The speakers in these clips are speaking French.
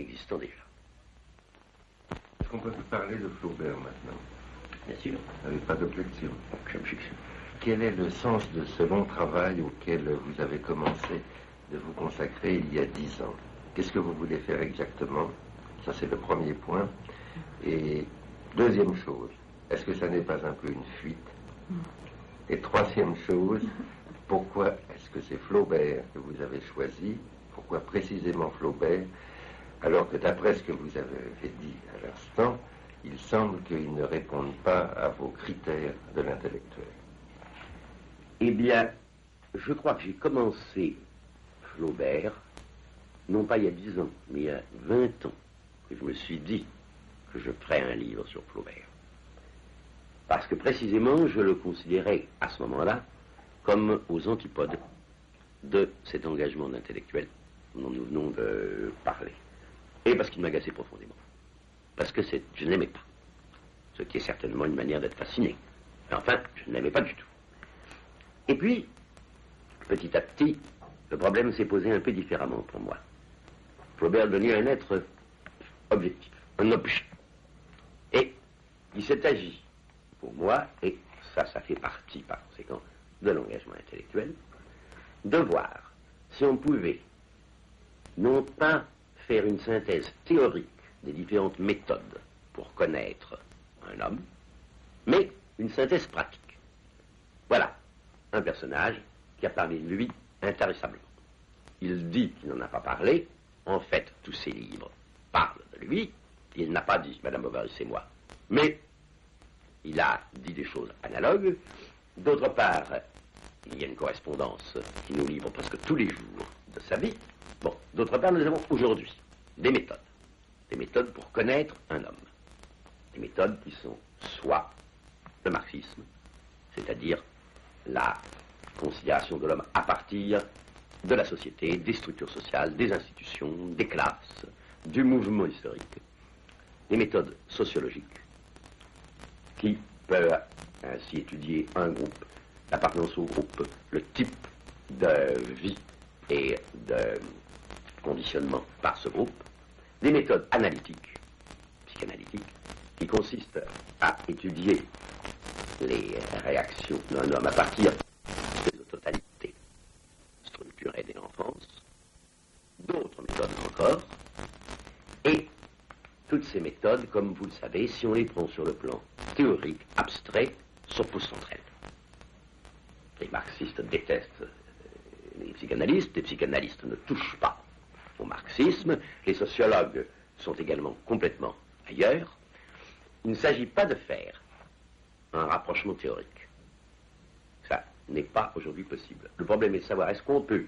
existant déjà. Est-ce qu'on peut parler de Flaubert maintenant? Bien sûr. Vous n'avez pas d'objection? Aucune objection. Quel est le sens de ce long travail auquel vous avez commencé de vous consacrer il y a 10 ans? Qu'est-ce que vous voulez faire exactement? Ça, c'est le premier point. Et deuxième chose, est-ce que ça n'est pas un peu une fuite? Et troisième chose, pourquoi est-ce que c'est Flaubert que vous avez choisi? Pourquoi précisément Flaubert? Alors que d'après ce que vous avez dit à l'instant, il semble qu'ils ne répondent pas à vos critères de l'intellectuel. Eh bien, je crois que j'ai commencé Flaubert, non pas il y a 10 ans, mais il y a 20 ans, que je me suis dit que je ferais un livre sur Flaubert. Parce que précisément, je le considérais à ce moment-là comme aux antipodes de cet engagement d'intellectuel dont nous venons de parler. Et parce qu'il m'agaçait profondément. Parce que je ne l'aimais pas. Ce qui est certainement une manière d'être fasciné. Mais enfin, je ne l'aimais pas du tout. Et puis, petit à petit, le problème s'est posé un peu différemment pour moi. Flaubert est devenu un être objectif, un objet. Et il s'est agi pour moi, et ça fait partie par conséquent de l'engagement intellectuel, de voir si on pouvait non pas faire une synthèse théorique des différentes méthodes pour connaître un homme, mais une synthèse pratique. Voilà un personnage qui a parlé de lui intarissablement. Il dit qu'il n'en a pas parlé. En fait, tous ses livres parlent de lui. Il n'a pas dit Madame Bovary, c'est moi. Mais il a dit des choses analogues. D'autre part, il y a une correspondance qui nous livre presque tous les jours de sa vie. Bon, d'autre part, nous avons aujourd'hui des méthodes. Des méthodes pour connaître un homme. Des méthodes qui sont soit le marxisme, c'est-à-dire la considération de l'homme à partir de la société, des structures sociales, des institutions, des classes, du mouvement historique. Des méthodes sociologiques qui peuvent ainsi étudier un groupe, l'appartenance au groupe, le type de vie et de conditionnement par ce groupe. Des méthodes analytiques, psychanalytiques, qui consistent à étudier les réactions d'un homme à partir des totalités structurées de l'enfance, d'autres méthodes encore, et toutes ces méthodes, comme vous le savez, si on les prend sur le plan théorique, abstrait, s'opposent entre elles. Les marxistes détestent les psychanalystes ne touchent pas au marxisme, les sociologues sont également complètement ailleurs. Il ne s'agit pas de faire un rapprochement théorique. Ça n'est pas aujourd'hui possible. Le problème est de savoir, est-ce qu'on peut,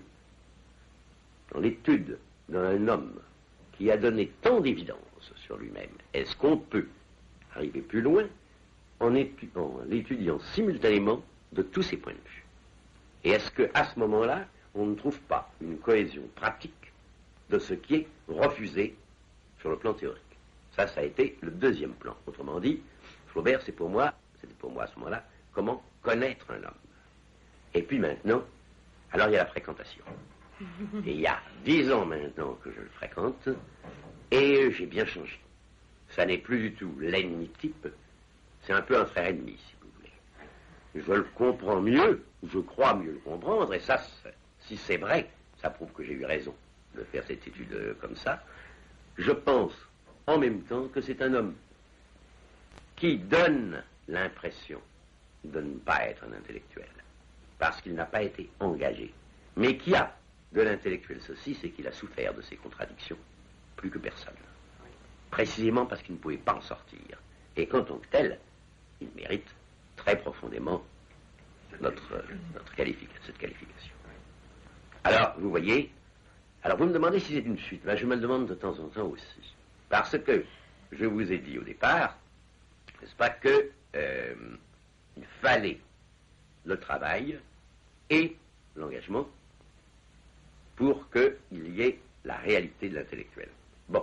dans l'étude d'un homme qui a donné tant d'évidence sur lui-même, est-ce qu'on peut arriver plus loin en l'étudiant simultanément de tous ses points de vue? Et est-ce qu'à ce moment-là, on ne trouve pas une cohésion pratique de ce qui est refusé sur le plan théorique? Ça a été le deuxième plan. Autrement dit, Flaubert, c'était pour moi à ce moment-là, comment connaître un homme. Et puis maintenant, alors il y a la fréquentation. Et il y a 10 ans maintenant que je le fréquente, et j'ai bien changé. Ça n'est plus du tout l'ennemi type, c'est un peu un frère ennemi, si vous voulez. Je le comprends mieux, je crois mieux le comprendre, et ça, si c'est vrai, ça prouve que j'ai eu raison de faire cette étude comme ça. Je pense en même temps que c'est un homme qui donne l'impression de ne pas être un intellectuel, parce qu'il n'a pas été engagé, mais qui a de l'intellectuel ceci, c'est qu'il a souffert de ses contradictions, plus que personne. Précisément parce qu'il ne pouvait pas en sortir. Et qu'en tant que tel, il mérite très profondément cette qualification. Alors, vous voyez, alors vous me demandez si c'est une suite. Ben, je me le demande de temps en temps aussi. Parce que je vous ai dit au départ, n'est-ce pas, que il fallait le travail et l'engagement pour qu'il y ait la réalité de l'intellectuel. Bon.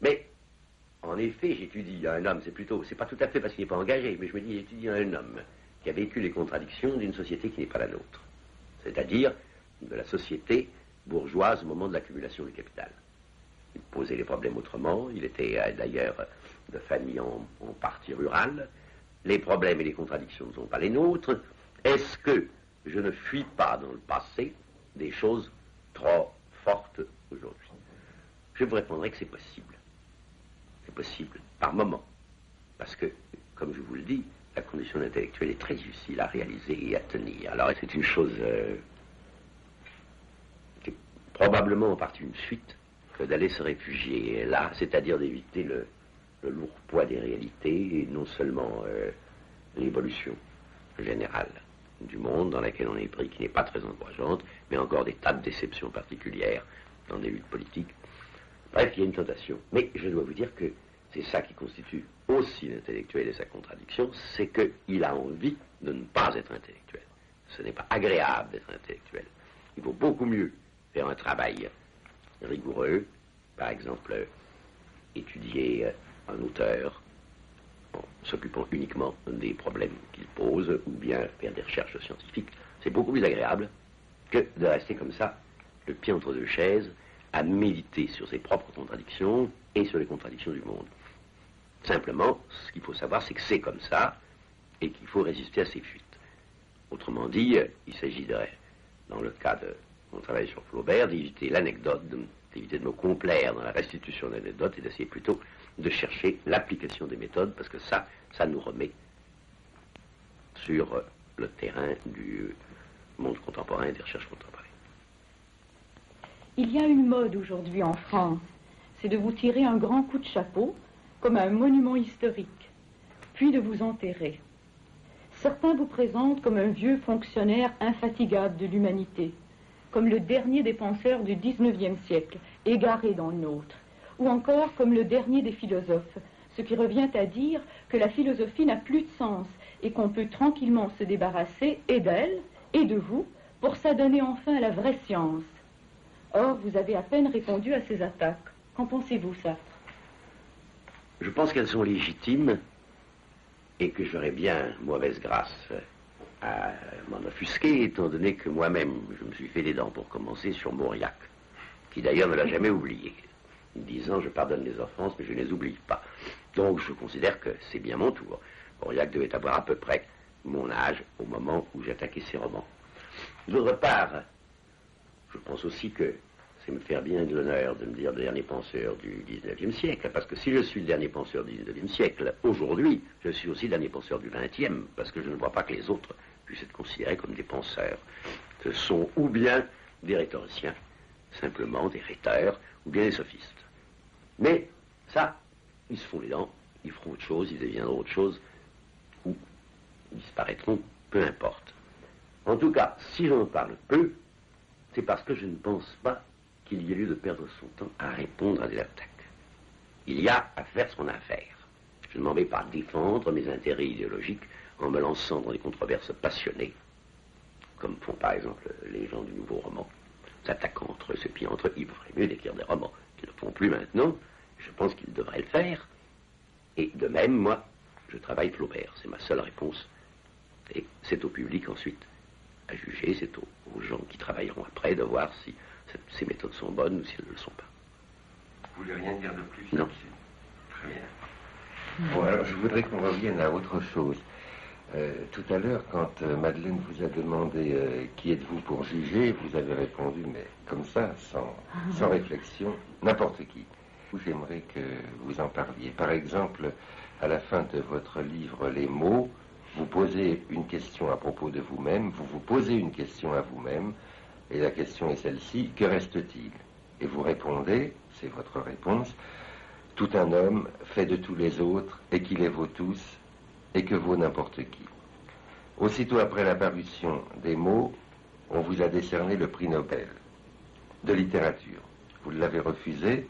Mais, en effet, j'étudie un homme, c'est pas tout à fait parce qu'il n'est pas engagé, mais je me dis, j'étudie un homme qui a vécu les contradictions d'une société qui n'est pas la nôtre. C'est-à-dire de la société bourgeoise au moment de l'accumulation du capital. Il posait les problèmes autrement. Il était d'ailleurs de famille en partie rurale. Les problèmes et les contradictions ne sont pas les nôtres. Est-ce que je ne fuis pas dans le passé des choses trop fortes aujourd'hui? Je vous répondrai que c'est possible. C'est possible, par moment. Parce que, comme je vous le dis, la condition intellectuelle est très difficile à réaliser et à tenir. Alors, c'est une chose qui est probablement en partie une suite que d'aller se réfugier là, c'est-à-dire d'éviter le lourd poids des réalités et non seulement l'évolution générale du monde dans laquelle on est pris, qui n'est pas très encourageante, mais encore des tas de déceptions particulières dans des luttes politiques. Bref, il y a une tentation. Mais je dois vous dire que c'est ça qui constitue aussi l'intellectuel et sa contradiction, c'est qu'il a envie de ne pas être intellectuel. Ce n'est pas agréable d'être intellectuel. Il vaut beaucoup mieux faire un travail rigoureux, par exemple étudier un auteur en s'occupant uniquement des problèmes qu'il pose, ou bien faire des recherches scientifiques. C'est beaucoup plus agréable que de rester comme ça, le pied entre deux chaises, à méditer sur ses propres contradictions et sur les contradictions du monde. Simplement, ce qu'il faut savoir, c'est que c'est comme ça et qu'il faut résister à ces fuites. Autrement dit, il s'agirait, dans le cas de mon travail sur Flaubert, d'éviter l'anecdote, d'éviter de me complaire dans la restitution de l'anecdote et d'essayer plutôt de chercher l'application des méthodes, parce que ça nous remet sur le terrain du monde contemporain et des recherches contemporaines. Il y a une mode aujourd'hui en France, c'est de vous tirer un grand coup de chapeau, comme un monument historique, puis de vous enterrer. Certains vous présentent comme un vieux fonctionnaire infatigable de l'humanité, comme le dernier des penseurs du XIXe siècle, égaré dans le nôtre, ou encore comme le dernier des philosophes, ce qui revient à dire que la philosophie n'a plus de sens et qu'on peut tranquillement se débarrasser et d'elle et de vous pour s'adonner enfin à la vraie science. Or, vous avez à peine répondu à ces attaques. Qu'en pensez-vous, Sartre? Je pense qu'elles sont légitimes et que j'aurais bien mauvaise grâce à m'en offusquer, étant donné que moi-même, je me suis fait des dents pour commencer sur Mauriac, qui d'ailleurs ne l'a jamais oublié, disant je pardonne les offenses, mais je ne les oublie pas. Donc je considère que c'est bien mon tour. Mauriac devait avoir à peu près mon âge au moment où j'attaquais ses romans. D'autre part, je pense aussi que c'est me faire bien de l'honneur de me dire le dernier penseur du XIXe siècle, parce que si je suis le dernier penseur du XIXe siècle, aujourd'hui, je suis aussi le dernier penseur du XXe, parce que je ne vois pas que les autres puissent être considérés comme des penseurs. Ce sont ou bien des rhétoriciens, simplement des rhéteurs, ou bien des sophistes. Mais ça, ils se font les dents, ils feront autre chose, ils deviendront autre chose, ou ils disparaîtront, peu importe. En tout cas, si j'en parle peu, c'est parce que je ne pense pas qu'il y ait lieu de perdre son temps à répondre à des attaques. Il y a à faire ce qu'on a à faire. Je ne m'en vais pas défendre mes intérêts idéologiques en me lançant dans des controverses passionnées, comme font par exemple les gens du nouveau roman, s'attaquant entre eux, et puis entre eux, il ferait mieux d'écrire des romans. Ils ne le font plus maintenant, je pense qu'ils devraient le faire. Et de même, moi, je travaille Flaubert, c'est ma seule réponse. Et c'est au public ensuite à juger, c'est aux gens qui travailleront après de voir si ces méthodes sont bonnes ou si elles ne le sont pas. Vous voulez rien dire de plus? Non. Très bien. Bon, alors je voudrais qu'on revienne à autre chose. Tout à l'heure, quand Madeleine vous a demandé qui êtes-vous pour juger, vous avez répondu, mais comme ça, sans réflexion, n'importe qui. J'aimerais que vous en parliez. Par exemple, à la fin de votre livre Les mots, vous posez une question à propos de vous-même, vous vous posez une question à vous-même, et la question est celle-ci, que reste-t-il? Et vous répondez, c'est votre réponse, tout un homme fait de tous les autres, et qui les vaut tous, et que vaut n'importe qui. Aussitôt après la parution des mots, on vous a décerné le prix Nobel de littérature. Vous l'avez refusé,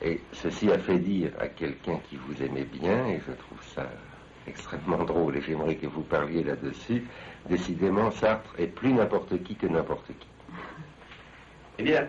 et ceci a fait dire à quelqu'un qui vous aimait bien, et je trouve ça extrêmement drôle, et j'aimerais que vous parliez là-dessus, décidément, Sartre est plus n'importe qui que n'importe qui. Eh bien,